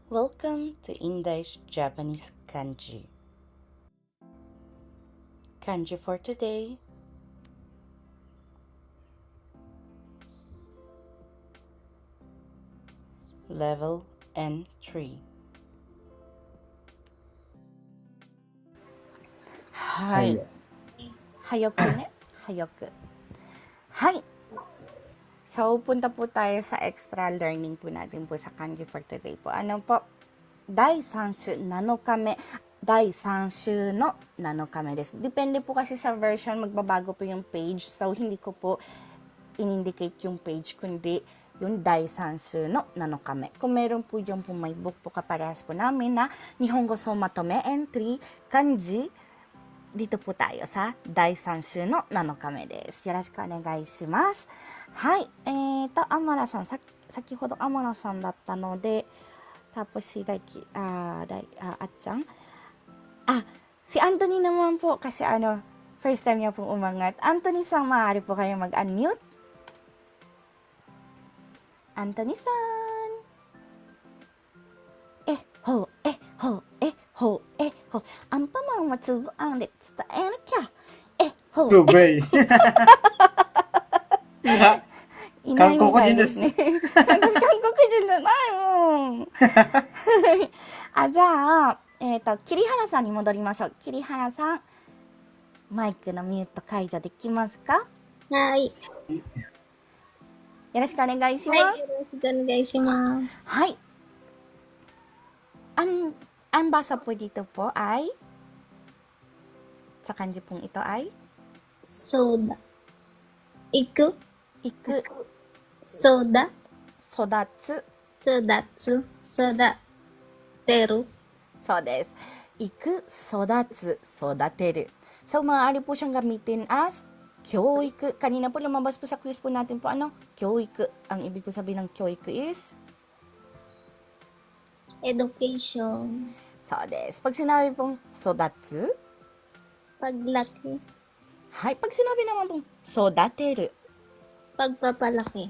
Welcome to Indai's Japanese Kanji. Kanji for today. Level N3. はい。早くね。早く。Hi. So, punta po tayo sa extra learning po natin po sa kanji for today po. Ano po? 第3週7日目。第3週の7日目です。Depende po kasi sa version, magbabago po yung page. So, hindi ko po in-indicate yung page, kundi yung 第3週の7日目。Kung meron po dyan po may book po kaparehas po namin na Nihongo Somatome Entry Kanji, dito po tayo sa 第3週の7日目です。よろしくお願いします。はい。アマラさん、先ほどアマラさんだったので、tapos si Atchang. Si Anthony naman po kasi first time niya pong umangat. Anthony-san, maaari po kayo mag-unmute? Anthony-san. Ho, ho, ho, ho. アンパンマンはつぶあんで伝えなきゃ。ほ。Tubay. いないみたいですね。韓国私韓国人じゃないもん。じゃあ、桐原さんに戻りましょう。桐原さん、マイクのミュート解除できますか？はい。よろしくお願いします。はい、よろしくお願いします。はい。Ang basa po dito po ay, sa kanji pong ito ay, soda. Iku. Soda. 育つ。育そうです。育つ、育てる。So, maaari po siyang gamitin as 教育. Kanina po lumabas po sa quiz po natin po,教育. Ang ibig po sabihin ng 教育 is? Education. そうです。Pag sinabi pong 育つ, Paglaki. はい。Pag sinabi naman pong 育てる, Pagpapalaki.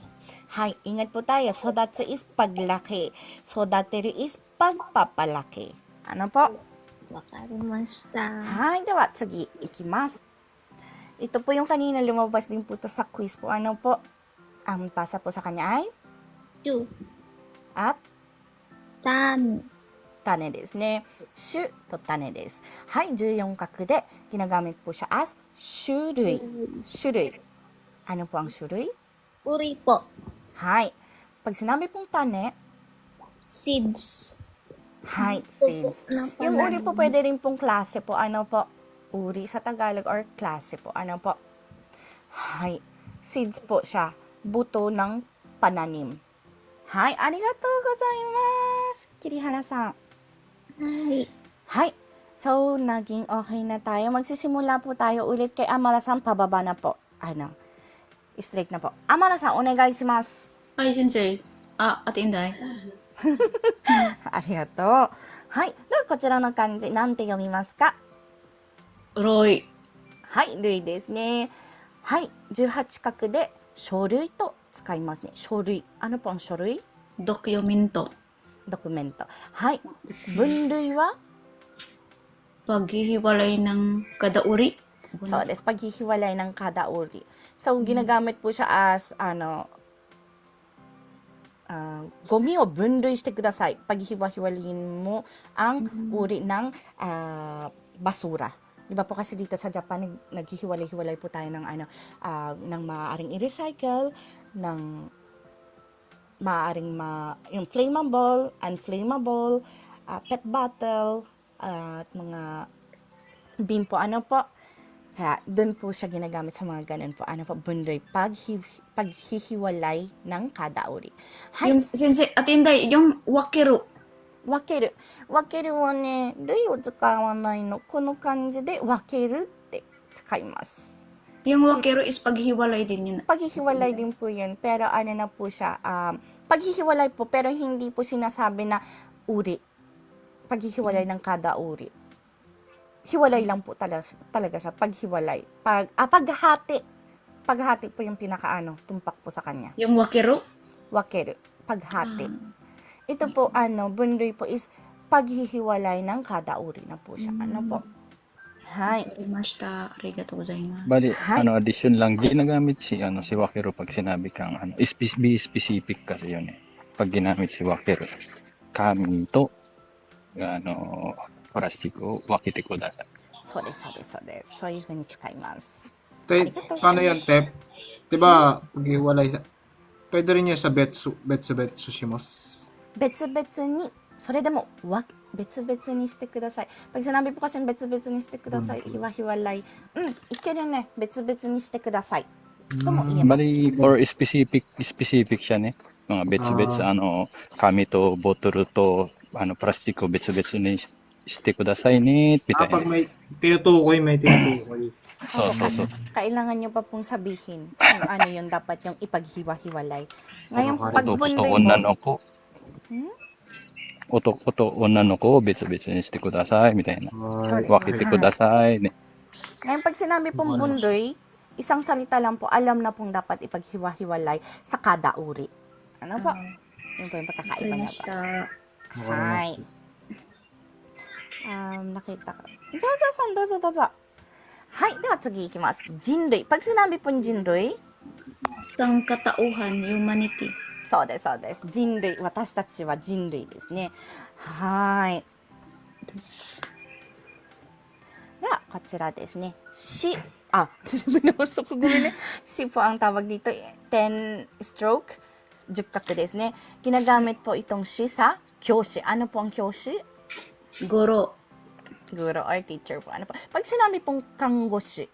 はい。Ingat po tayo. 育つ is paglaki. 育てる is pagpapalaki. Ano po? Wakarimashita. はい。では、次いきます。Ito po yung kanina lumabas din po to sa quiz po. Ano po? Ang pasa po sa kanya ay? Shu. At? Tani. 種ですね。種と種です。はい。14画でginagamit po siya as 種類。種類。Ano po ang 種類? Uri po. はい。Pag sinabi pong tane, Seeds. はい。Seeds. Yung uri po pwede rin pong klase po. Ano po? Uri sa Tagalog or klase po. Ano po? Hai. Seeds po siya. Buto ng pananim. Hai. Arigatou gozaimasu. Kirihara-san. Hai. Hai. So, naging okay na tayo. Magsisimula po tayo ulit kay Amara-san. Pababa na po. Straight na po. Amara-san, onegai shimasu. はい、先生。Ate Inday。ありがとう。はい。では、こちらの漢字、なんて読みますか？類。はい、類ですね。はい、18画で書類と使いますね。書類。Ano po ang 書類? Dokumento. ドキュメント。はい。分類は? Paghihiwalay ng kada uri. So, des, paghihiwalay ng kada uri. So, ginagamit po siya as, gomi o bunrui shite kudasai. Paghihiwa-hiwalayin mo ang uri ng basura. Diba po kasi dito sa Japan, naghihiwalay-hiwalay po tayo ng ng maaaring i-recycle, ng maaaring yung flammable, unflammable, pet bottle, at mga bin po, Kaya, dun po siya ginagamit sa mga ganun po. Bundoy, paghihiwalay ng kada uri. Hai. Yung, sensei, Ate Inday, yung wakiru. Wakeru. Wakeru wa ne, rui o tsukawanai no, kono kanji de wakeru te tsukaimasu. Yung wakiru is paghihiwalay din yun. Paghihiwalay din po yun, pero na po siya, paghihiwalay po, pero hindi po sinasabi na uri. Paghihiwalay ng kada uri. Hiwalay lang po talaga siya, paghiwalay. Paghati. Paghati po yung tumpak po sa kanya. Yung wakiru? Wakeru, paghati. ito po, bundoy po is paghihiwalay ng kada uri na po siya. Ano po? Hi. Arimashita. Arigatou gozaimasu. Bali, Hi. addition lang, ginagamit si Wakiro pag sinabi kang, be specific kasi yun eh. Pag ginamit si Wakiro, kami to, plastiko, wakite kudasai. そうです、そうです、そうです。そういう風に使います。 Te, paano yan, Tep? Diba, paghiwalay sa... Pwede rin yan sa betsu shimasu. 別々に、それでも別々にしてください。Pag sinabi po kasi別々にしてください。hiwa-hiwalay. いけるね。別々にしてください。とも言えます。 Bali, for specific siya ne. Mga bets-bets, kami to, bottle to, plastiko, bets-bets ni shite kudasai ne, Pag bitay. may tinutukoy. So. Kailangan nyo pa pong sabihin kung ano yung dapat yung ipaghiwa-hiwalay. Ngayon, pag Oto, bundoy onna po, no ko. Oto, onna no ko, bets-bets ni shite kudasai, mitai na. sorry. Wakite kudasai ne. Ngayon, pag sinabi pong bundoy, isang salita lang po, alam na pong dapat ipaghiwa-hiwalay sa kada uri. Ano po? Yun po yung pagkakaiba niya po. Arimashita. Hi. Nakita ko. Jojo-san, dozo. Hi, では次いきます。人類。Pag sinabi pong 人類、 Isang katauhan, humanity. そうです、そうです。人類。私たちは人類ですね。はい。では、こちらですね。ごめんね。しpo ang tawag dito. 10 stroke. 10画ですね。Ginagamit po itong shi sa 教師。Ano po ang 教師? Guro. Guro or teacher po. Ano po? Pag sinabi pong kanggoshi,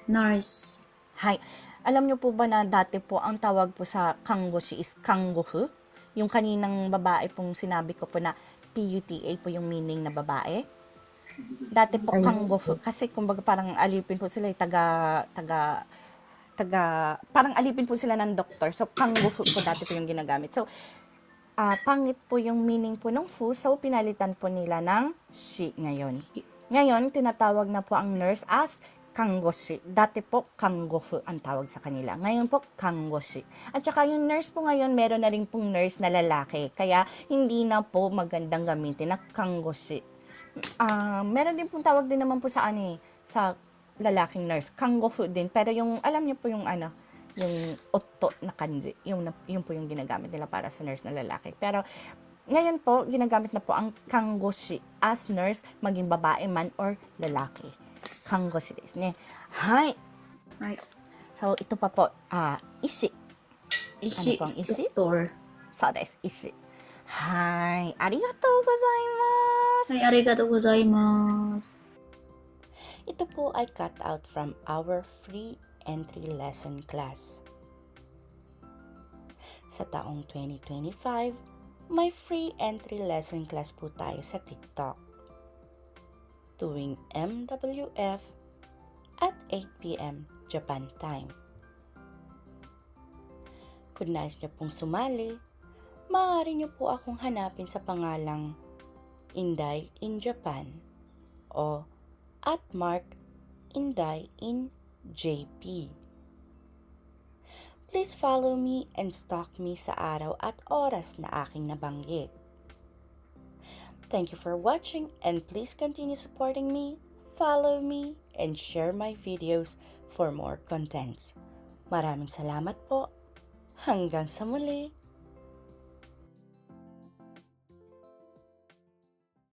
Nurse. Hi. Alam niyo po ba na dati po ang tawag po sa kanggoshi is kanggofu? Yung kaninang babae pong sinabi ko po na PUTA po yung meaning na babae. Dati po kanggofu kasi kumbaga parang alipin po sila parang alipin po sila ng doktor. So kanggofu po dati po yung ginagamit. So pangit po yung meaning po ng fu, so pinalitan po nila ng shi ngayon. Ngayon, tinatawag na po ang nurse as kanggoshi. Dati po, kanggofu ang tawag sa kanila. Ngayon po, kanggoshi. At saka yung nurse po ngayon, meron na rin pong nurse na lalaki. Kaya, hindi na po magandang gamitin na kanggoshi. Meron din pong tawag din naman po sa sa lalaking nurse. Kanggofu din. Pero yung, alam niyo po yung yung otto na kanji. Yun po yung ginagamit nila para sa nurse na lalaki. Pero, ngayon po, ginagamit na po ang kanggoshi as nurse, maging babae man or lalaki. Kanggoshi desu ne. Hi. Right. So, ito pa po, ishi. Ishi Ano pang is ishi? doctor. So, desu, ishi. Hi. Arigatou gozaimasu. Ay, arigatou gozaimasu. Ito po ay cut out from our free entry lesson class. Sa taong 2025, may free entry lesson class po tayo sa TikTok. Tuwing MWF at 8 p.m. Japan time. Kung nais niyo pong sumali, maaari niyo po akong hanapin sa pangalang Inday in Japan o at Mark Inday in JP. Please follow me and stalk me sa araw at oras na aking nabanggit. Thank you for watching and please continue supporting me, follow me, and share my videos for more contents. Maraming salamat po. Hanggang sa muli.